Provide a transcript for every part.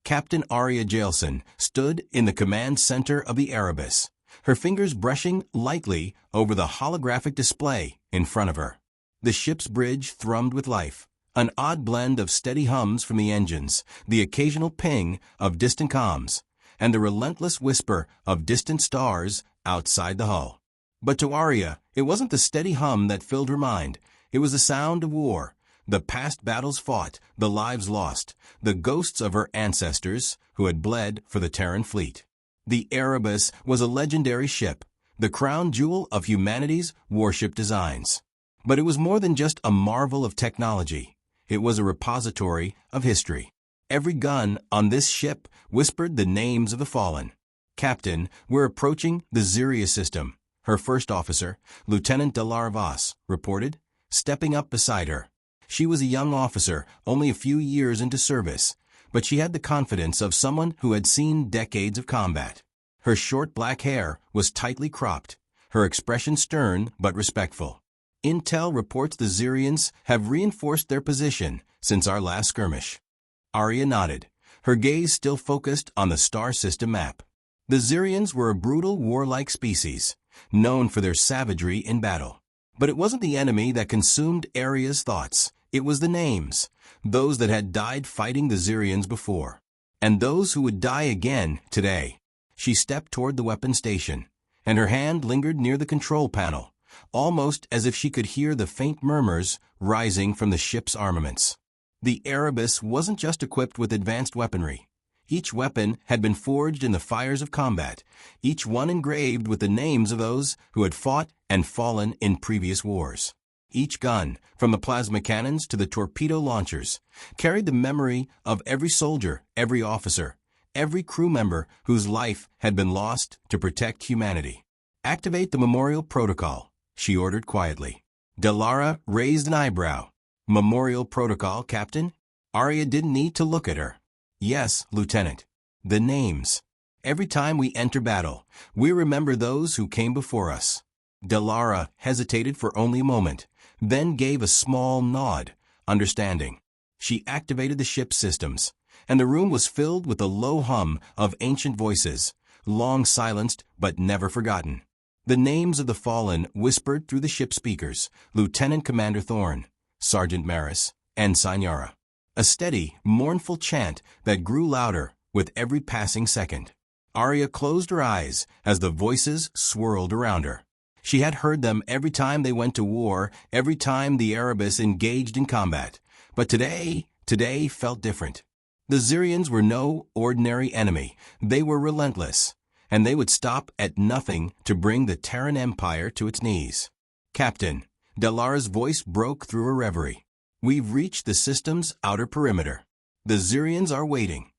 Captain Arya Jailson stood in the command center of the Erebus, her fingers brushing lightly over the holographic display in front of her. The ship's bridge thrummed with life, an odd blend of steady hums from the engines, the occasional ping of distant comms, and the relentless whisper of distant stars outside the hull. But to Arya, it wasn't the steady hum that filled her mind. It was the sound of war, the past battles fought, the lives lost, the ghosts of her ancestors who had bled for the Terran fleet. The Erebus was a legendary ship, the crown jewel of humanity's warship designs. But it was more than just a marvel of technology. It was a repository of history. Every gun on this ship whispered the names of the fallen. "Captain, we're approaching the Ziria system," her first officer, Lieutenant Delara Voss, reported, stepping up beside her. She was a young officer, only a few years into service, but she had the confidence of someone who had seen decades of combat. Her short black hair was tightly cropped, her expression stern but respectful. "Intel reports the Zirians have reinforced their position since our last skirmish." Arya nodded, her gaze still focused on the star system map. The Zirians were a brutal, warlike species, known for their savagery in battle. But it wasn't the enemy that consumed Arya's thoughts. It was the names, those that had died fighting the Zirians before, and those who would die again today. She stepped toward the weapon station, and her hand lingered near the control panel, almost as if she could hear the faint murmurs rising from the ship's armaments. The Erebus wasn't just equipped with advanced weaponry. Each weapon had been forged in the fires of combat, each one engraved with the names of those who had fought and fallen in previous wars. Each gun, from the plasma cannons to the torpedo launchers, carried the memory of every soldier, every officer, every crew member whose life had been lost to protect humanity. "Activate the memorial protocol," she ordered quietly. Delara raised an eyebrow. "Memorial protocol, Captain?" Arya didn't need to look at her. "Yes, Lieutenant. The names. Every time we enter battle, we remember those who came before us." Delara hesitated for only a moment, then gave a small nod, understanding. She activated the ship's systems, and the room was filled with the low hum of ancient voices, long silenced but never forgotten. The names of the fallen whispered through the ship speakers: Lieutenant Commander Thorne, Sergeant Maris, Ensign Yara. A steady, mournful chant that grew louder with every passing second. Arya closed her eyes as the voices swirled around her. She had heard them every time they went to war, every time the Erebus engaged in combat. But today felt different. The Zirians were no ordinary enemy. They were relentless, and they would stop at nothing to bring the Terran Empire to its knees. "Captain," Delara's voice broke through her reverie. "We've reached the system's outer perimeter. The Zirians are waiting."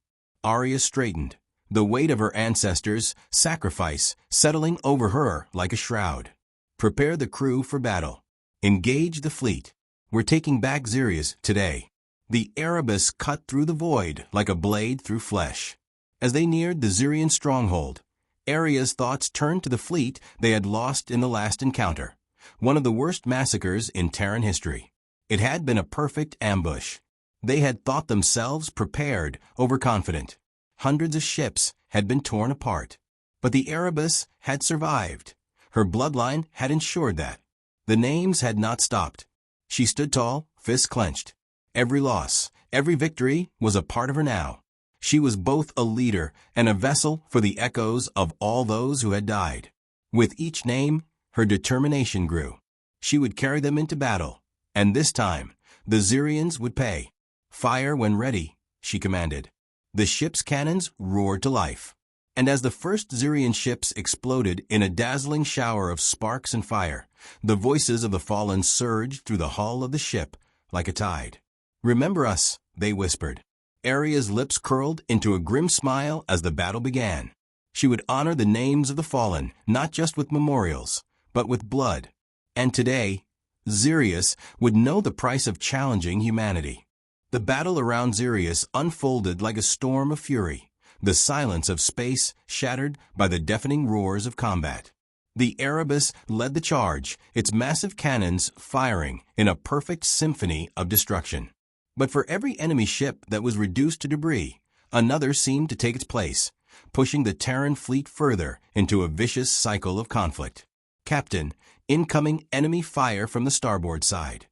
Arya straightened, the weight of her ancestors' sacrifice settling over her like a shroud. "Prepare the crew for battle. Engage the fleet. We're taking back Zirius today." The Erebus cut through the void like a blade through flesh. As they neared the Zirian stronghold, Arya's thoughts turned to the fleet they had lost in the last encounter, one of the worst massacres in Terran history. It had been a perfect ambush. They had thought themselves prepared, overconfident. Hundreds of ships had been torn apart. But the Erebus had survived. Her bloodline had ensured that. The names had not stopped. She stood tall, fists clenched. Every loss, every victory was a part of her now. She was both a leader and a vessel for the echoes of all those who had died. With each name, her determination grew. She would carry them into battle, and this time, the Zirians would pay. "Fire when ready," she commanded. The ship's cannons roared to life. And as the first Zirian ships exploded in a dazzling shower of sparks and fire, the voices of the fallen surged through the hull of the ship like a tide. "Remember us," they whispered. Arya's lips curled into a grim smile as the battle began. She would honor the names of the fallen, not just with memorials, but with blood. And today, Zirius would know the price of challenging humanity. The battle around Zirius unfolded like a storm of fury, the silence of space shattered by the deafening roars of combat. The Erebus led the charge, its massive cannons firing in a perfect symphony of destruction. But for every enemy ship that was reduced to debris, Another seemed to take its place, pushing the Terran fleet further into a vicious cycle of conflict. "Captain, incoming enemy fire from the starboard side."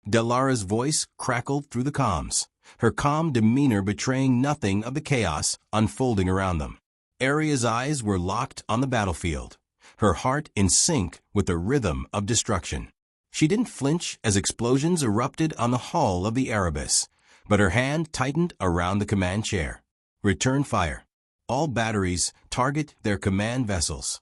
Dalara's voice crackled through the comms, her calm demeanor betraying nothing of the chaos unfolding around them. Aria's eyes were locked on the battlefield, her heart in sync with the rhythm of destruction. She didn't flinch as explosions erupted on the hull of the Erebus, but her hand tightened around the command chair. "Return fire. All batteries target their command vessels."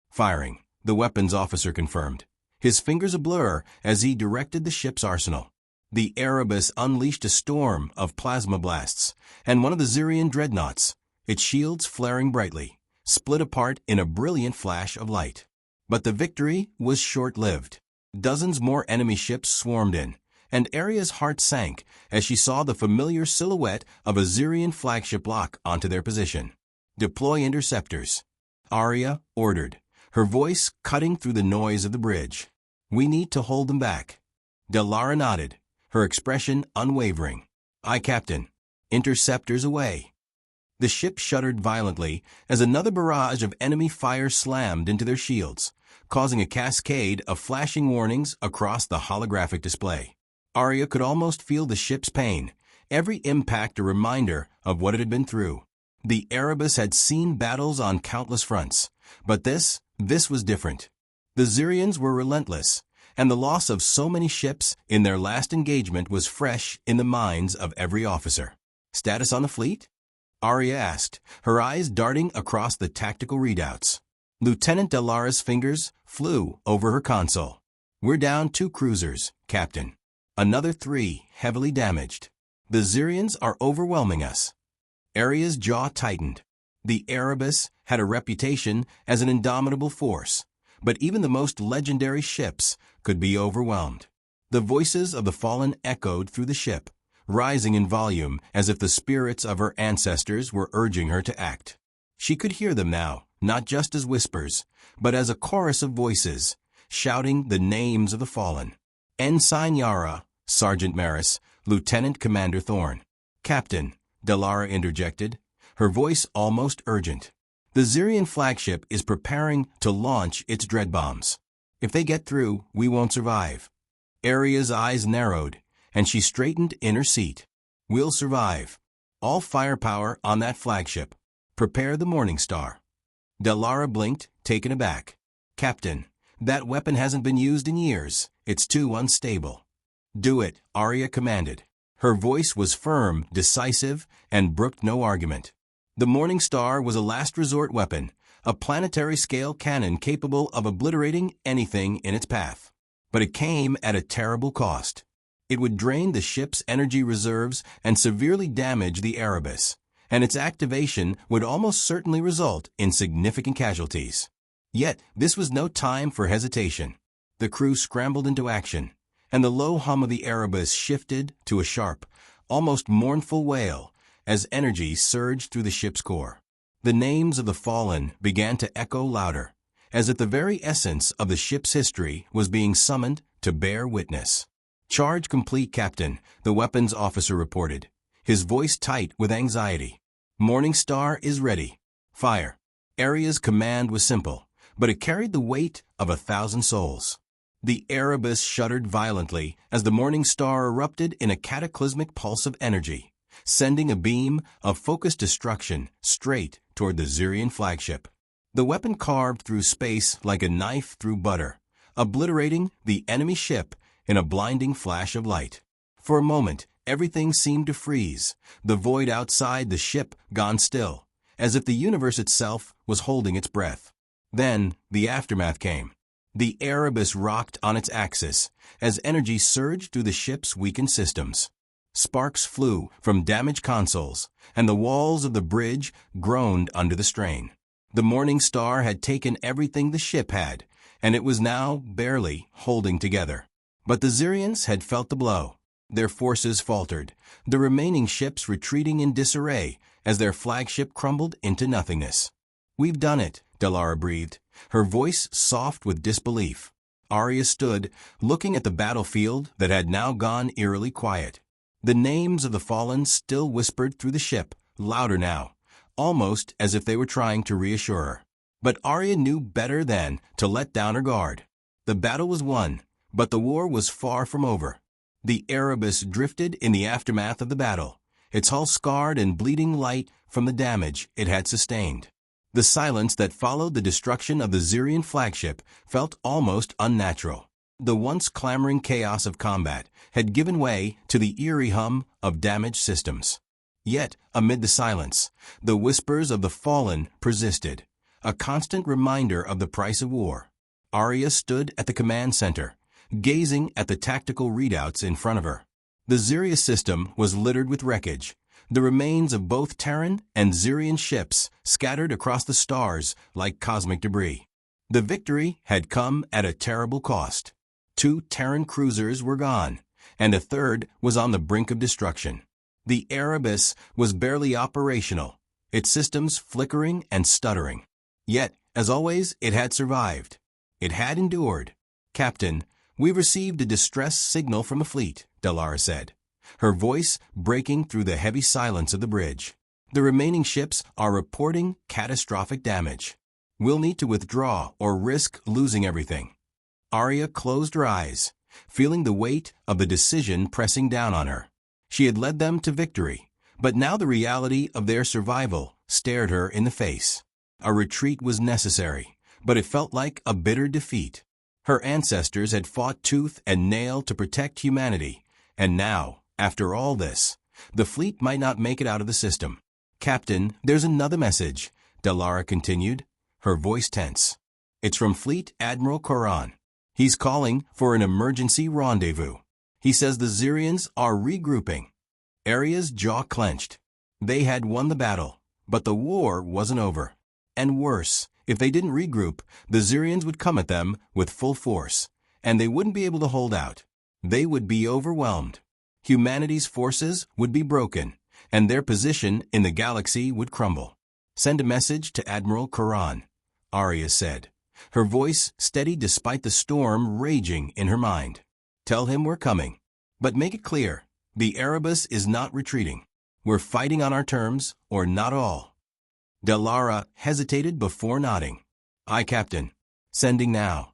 "Firing," the weapons officer confirmed, his fingers a blur as he directed the ship's arsenal. The Erebus unleashed a storm of plasma blasts, and one of the Xerian dreadnoughts, its shields flaring brightly, split apart in a brilliant flash of light. But the victory was short-lived. Dozens more enemy ships swarmed in, and Aria's heart sank as she saw the familiar silhouette of a Xerian flagship lock onto their position. "Deploy interceptors," Aria ordered, her voice cutting through the noise of the bridge. "We need to hold them back." Dalara nodded, her expression unwavering. "Aye, Captain. Interceptors away." The ship shuddered violently as another barrage of enemy fire slammed into their shields, causing a cascade of flashing warnings across the holographic display. Aria could almost feel the ship's pain, every impact a reminder of what it had been through. The Erebus had seen battles on countless fronts, but this was different. The Xerians were relentless, and the loss of so many ships in their last engagement was fresh in the minds of every officer. "Status on the fleet?" Aria asked, her eyes darting across the tactical readouts. Lieutenant Dalara's fingers flew over her console. "We're down 2 cruisers, Captain. Another 3 heavily damaged. The Xerians are overwhelming us." Aria's jaw tightened. The Erebus had a reputation as an indomitable force, but even the most legendary ships could be overwhelmed. The voices of the fallen echoed through the ship, rising in volume as if the spirits of her ancestors were urging her to act. She could hear them now, not just as whispers, but as a chorus of voices, shouting the names of the fallen. "Ensign Yara, Sergeant Maris, Lieutenant Commander Thorne." "Captain," Dalara interjected, her voice almost urgent. "The Xerian flagship is preparing to launch its dread bombs. If they get through, we won't survive." Aria's eyes narrowed, and she straightened in her seat. "We'll survive. All firepower on that flagship. Prepare the Morning Star." Dalara blinked, taken aback. "Captain, that weapon hasn't been used in years. It's too unstable." "Do it," Aria commanded. Her voice was firm, decisive, and brooked no argument. The Morning Star was a last resort weapon, a planetary-scale cannon capable of obliterating anything in its path. But it came at a terrible cost. It would drain the ship's energy reserves and severely damage the Erebus, and its activation would almost certainly result in significant casualties. Yet this was no time for hesitation. The crew scrambled into action, and the low hum of the Erebus shifted to a sharp, almost mournful wail as energy surged through the ship's core. The names of the fallen began to echo louder, as if the very essence of the ship's history was being summoned to bear witness. "Charge complete, Captain," the weapons officer reported, his voice tight with anxiety. "Morning Star is ready. Fire." Aria's command was simple, but it carried the weight of 1,000 souls. The Erebus shuddered violently as the Morning Star erupted in a cataclysmic pulse of energy, sending a beam of focused destruction straight toward the Xerian flagship. The weapon carved through space like a knife through butter, obliterating the enemy ship in a blinding flash of light. For a moment, everything seemed to freeze, the void outside the ship gone still, as if the universe itself was holding its breath. Then, the aftermath came. The Erebus rocked on its axis as energy surged through the ship's weakened systems. Sparks flew from damaged consoles, and the walls of the bridge groaned under the strain. The Morning Star had taken everything the ship had, and it was now barely holding together. But the Xerians had felt the blow. Their forces faltered, the remaining ships retreating in disarray as their flagship crumbled into nothingness. "We've done it," Dalara breathed, her voice soft with disbelief. Aria stood, looking at the battlefield that had now gone eerily quiet. The names of the fallen still whispered through the ship louder now, almost as if they were trying to reassure her. But Arya knew better than to let down her guard. The battle was won, but the war was far from over. The Erebus drifted in the aftermath of the battle, its hull scarred and bleeding light from the damage it had sustained. The silence that followed the destruction of the Xerian flagship felt almost unnatural. The once clamoring chaos of combat had given way to the eerie hum of damaged systems. Yet, amid the silence, the whispers of the fallen persisted, a constant reminder of the price of war. Arya stood at the command center, gazing at the tactical readouts in front of her. The Xeria system was littered with wreckage, the remains of both Terran and Xerian ships scattered across the stars like cosmic debris. The victory had come at a terrible cost. 2 Terran cruisers were gone, and a third was on the brink of destruction. The Erebus was barely operational, its systems flickering and stuttering. Yet, as always, it had survived. It had endured. "Captain, we've received a distress signal from the fleet," Dallara said, her voice breaking through the heavy silence of the bridge. "The remaining ships are reporting catastrophic damage. We'll need to withdraw or risk losing everything." Arya closed her eyes, feeling the weight of the decision pressing down on her. She had led them to victory, but now the reality of their survival stared her in the face. A retreat was necessary, but it felt like a bitter defeat. Her ancestors had fought tooth and nail to protect humanity, and now, after all this, the fleet might not make it out of the system. "Captain, there's another message," Dallara continued, her voice tense. "It's from Fleet Admiral Koran. He's calling for an emergency rendezvous. He says the Xerians are regrouping." Arya's jaw clenched. They had won the battle, but the war wasn't over. And worse, if they didn't regroup, the Xerians would come at them with full force, and they wouldn't be able to hold out. They would be overwhelmed. Humanity's forces would be broken, and their position in the galaxy would crumble. "Send a message to Admiral Koran," Arya said, her voice steady despite the storm raging in her mind. "Tell him we're coming. But make it clear, the Erebus is not retreating. We're fighting on our terms, or not all." Dallara hesitated before nodding. "Aye, Captain. Sending now."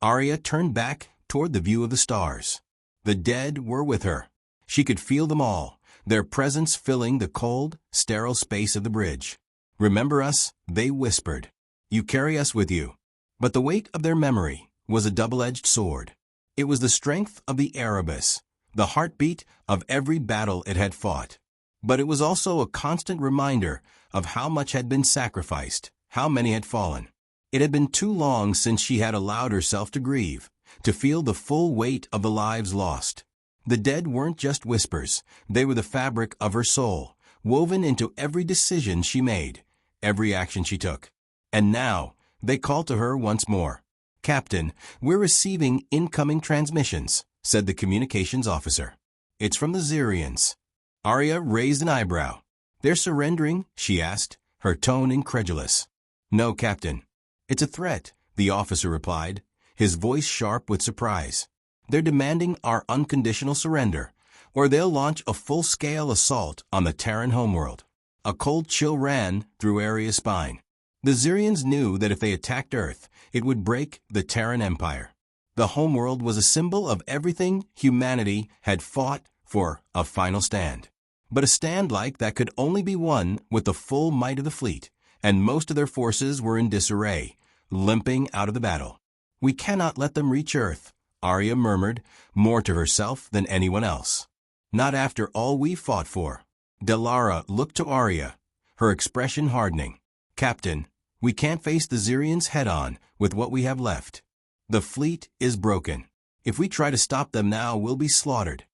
Arya turned back toward the view of the stars. The dead were with her. She could feel them all, their presence filling the cold, sterile space of the bridge. "Remember us," they whispered. "You carry us with you." But the weight of their memory was a double-edged sword. It was the strength of the Erebus, the heartbeat of every battle it had fought. But it was also a constant reminder of how much had been sacrificed, how many had fallen. It had been too long since she had allowed herself to grieve, to feel the full weight of the lives lost. The dead weren't just whispers, they were the fabric of her soul, woven into every decision she made, every action she took. And now, they called to her once more. "Captain, we're receiving incoming transmissions," said the communications officer. "It's from the Xerians." Arya raised an eyebrow. "They're surrendering?" she asked, her tone incredulous. "No, Captain. It's a threat," the officer replied, his voice sharp with surprise. "They're demanding our unconditional surrender, or they'll launch a full-scale assault on the Terran homeworld." A cold chill ran through Arya's spine. The Xerians knew that if they attacked Earth, it would break the Terran Empire. The homeworld was a symbol of everything humanity had fought for, a final stand. But a stand like that could only be won with the full might of the fleet, and most of their forces were in disarray, limping out of the battle. "We cannot let them reach Earth," Arya murmured, more to herself than anyone else. "Not after all we fought for." Dallara looked to Arya, her expression hardening. "Captain, we can't face the Xerians head-on with what we have left. The fleet is broken. If we try to stop them now, we'll be slaughtered."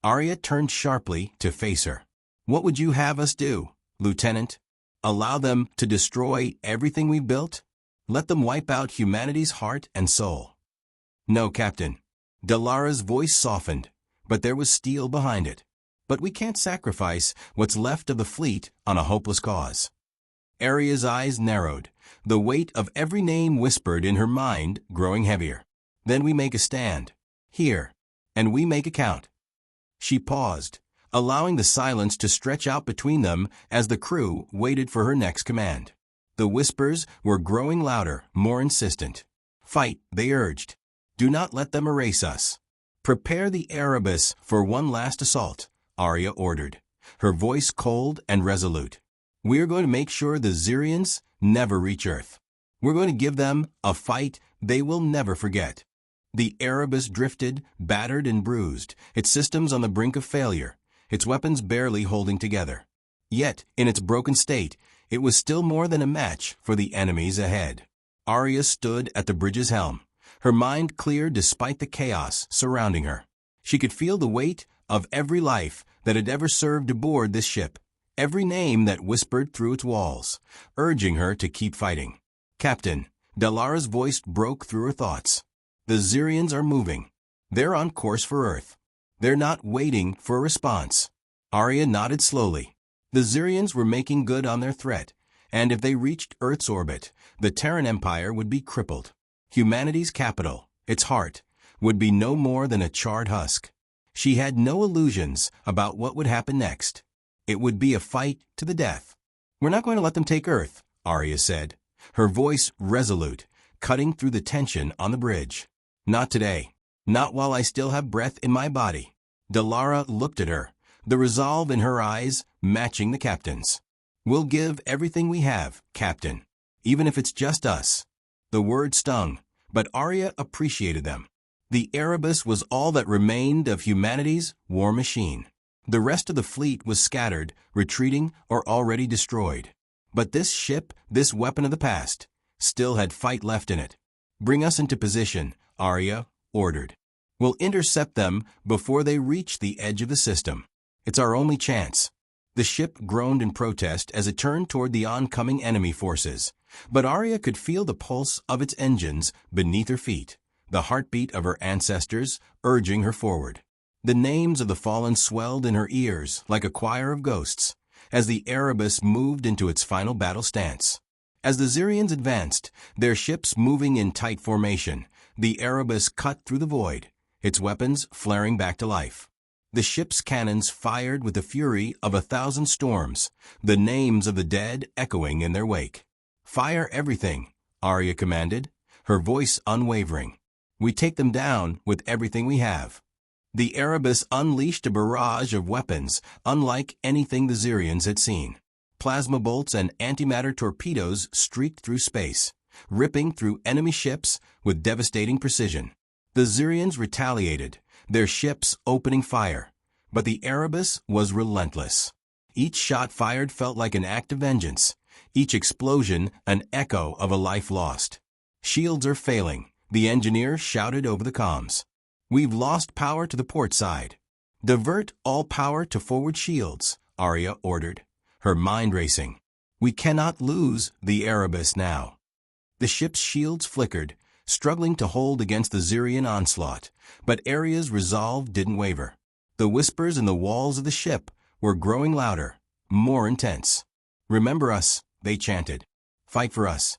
Arya turned sharply to face her. "What would you have us do, Lieutenant? Allow them to destroy everything we've built? Let them wipe out humanity's heart and soul?" "No, Captain." Dallara's voice softened, but there was steel behind it. "But we can't sacrifice what's left of the fleet on a hopeless cause." Arya's eyes narrowed, the weight of every name whispered in her mind growing heavier. "Then we make a stand. Here. And we make it count." She paused, allowing the silence to stretch out between them as the crew waited for her next command. The whispers were growing louder, more insistent. "Fight," they urged. "Do not let them erase us." "Prepare the Erebus for one last assault," Arya ordered, her voice cold and resolute. "We're going to make sure the Xyrians never reach Earth. We're going to give them a fight they will never forget." The Erebus drifted, battered and bruised, its systems on the brink of failure, its weapons barely holding together. Yet, in its broken state, it was still more than a match for the enemies ahead. Arya stood at the bridge's helm, her mind clear despite the chaos surrounding her. She could feel the weight of every life that had ever served aboard this ship, every name that whispered through its walls, urging her to keep fighting. "Captain," Dalara's voice broke through her thoughts. "The Xyrians are moving. They're on course for Earth. They're not waiting for a response." Arya nodded slowly. The Xyrians were making good on their threat, and if they reached Earth's orbit, the Terran Empire would be crippled. Humanity's capital, its heart, would be no more than a charred husk. She had no illusions about what would happen next. It would be a fight to the death. "We're not going to let them take Earth," Arya said, her voice resolute, cutting through the tension on the bridge. "Not today. Not while I still have breath in my body." Dalara looked at her, the resolve in her eyes matching the captain's. "We'll give everything we have, Captain, even if it's just us." The words stung, but Arya appreciated them. The Erebus was all that remained of humanity's war machine. The rest of the fleet was scattered, retreating, or already destroyed. But this ship, this weapon of the past, still had fight left in it. "Bring us into position," Arya ordered. "We'll intercept them before they reach the edge of the system. It's our only chance." The ship groaned in protest as it turned toward the oncoming enemy forces, but Arya could feel the pulse of its engines beneath her feet, the heartbeat of her ancestors urging her forward. The names of the fallen swelled in her ears like a choir of ghosts as the Erebus moved into its final battle stance. As the Xyrians advanced, their ships moving in tight formation, the Erebus cut through the void, its weapons flaring back to life. The ship's cannons fired with the fury of 1,000 storms, the names of the dead echoing in their wake. "Fire everything," Arya commanded, her voice unwavering. "We take them down with everything we have." The Erebus unleashed a barrage of weapons unlike anything the Xyrians had seen. Plasma bolts and antimatter torpedoes streaked through space, ripping through enemy ships with devastating precision. The Xyrians retaliated, their ships opening fire, but the Erebus was relentless. Each shot fired felt like an act of vengeance, each explosion an echo of a life lost. "Shields are failing," the engineer shouted over the comms. "We've lost power to the port side." "Divert all power to forward shields," Arya ordered, her mind racing. "We cannot lose the Erebus now." The ship's shields flickered, struggling to hold against the Xyrian onslaught, but Arya's resolve didn't waver. The whispers in the walls of the ship were growing louder, more intense. "Remember us," they chanted. "Fight for us."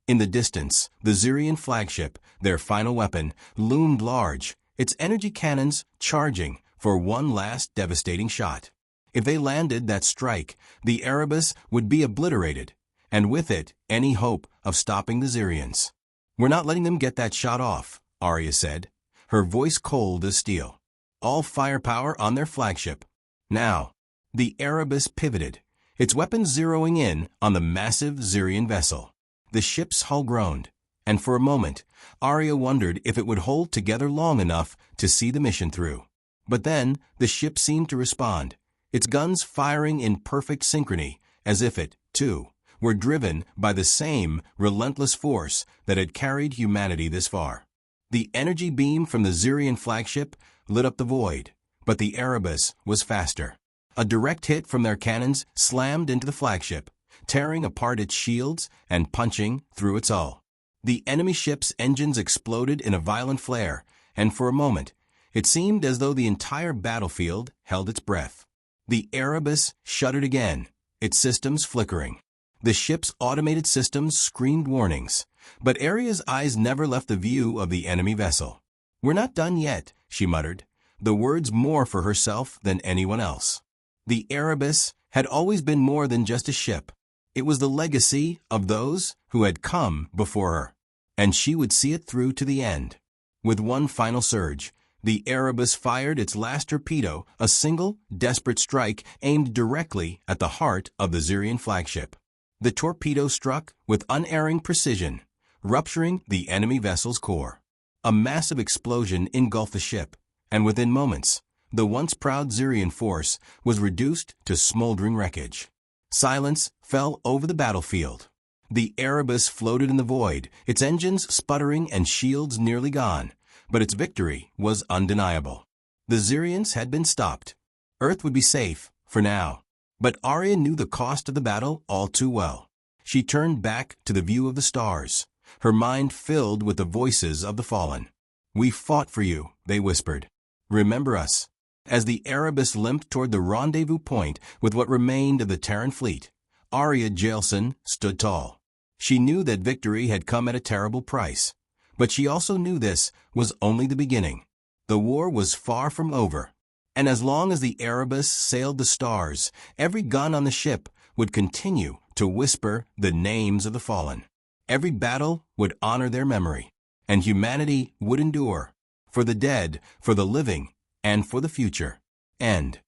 In the distance, the Xyrian flagship, their final weapon, loomed large, its energy cannons charging for one last devastating shot. If they landed that strike, the Erebus would be obliterated, and with it, any hope of stopping the Xyrians. "We're not letting them get that shot off," Arya said, her voice cold as steel. "All firepower on their flagship. Now." The Erebus pivoted, its weapons zeroing in on the massive Xyrian vessel. The ship's hull groaned, and for a moment, Arya wondered if it would hold together long enough to see the mission through. But then, the ship seemed to respond, its guns firing in perfect synchrony, as if it, too, were driven by the same relentless force that had carried humanity this far. The energy beam from the Xyrian flagship lit up the void, but the Erebus was faster. A direct hit from their cannons slammed into the flagship, tearing apart its shields and punching through its hull. The enemy ship's engines exploded in a violent flare, and for a moment, it seemed as though the entire battlefield held its breath. The Erebus shuddered again, its systems flickering. The ship's automated systems screamed warnings, but Arya's eyes never left the view of the enemy vessel. "We're not done yet," she muttered, the words more for herself than anyone else. The Erebus had always been more than just a ship. It was the legacy of those who had come before her, and she would see it through to the end. With one final surge, the Erebus fired its last torpedo, a single, desperate strike aimed directly at the heart of the Xerian flagship. The torpedo struck with unerring precision, rupturing the enemy vessel's core. A massive explosion engulfed the ship, and within moments, the once proud Xerian force was reduced to smoldering wreckage. Silence fell over the battlefield. The Erebus floated in the void, its engines sputtering and shields nearly gone, but its victory was undeniable. The Xerians had been stopped. Earth would be safe, for now. But Arya knew the cost of the battle all too well. She turned back to the view of the stars, her mind filled with the voices of the fallen. "We fought for you," they whispered. "Remember us." As the Erebus limped toward the rendezvous point with what remained of the Terran fleet, Arya Jalson stood tall. She knew that victory had come at a terrible price, but she also knew this was only the beginning. The war was far from over, and as long as the Erebus sailed the stars, every gun on the ship would continue to whisper the names of the fallen. Every battle would honor their memory, and humanity would endure, for the dead, for the living, and for the future. End.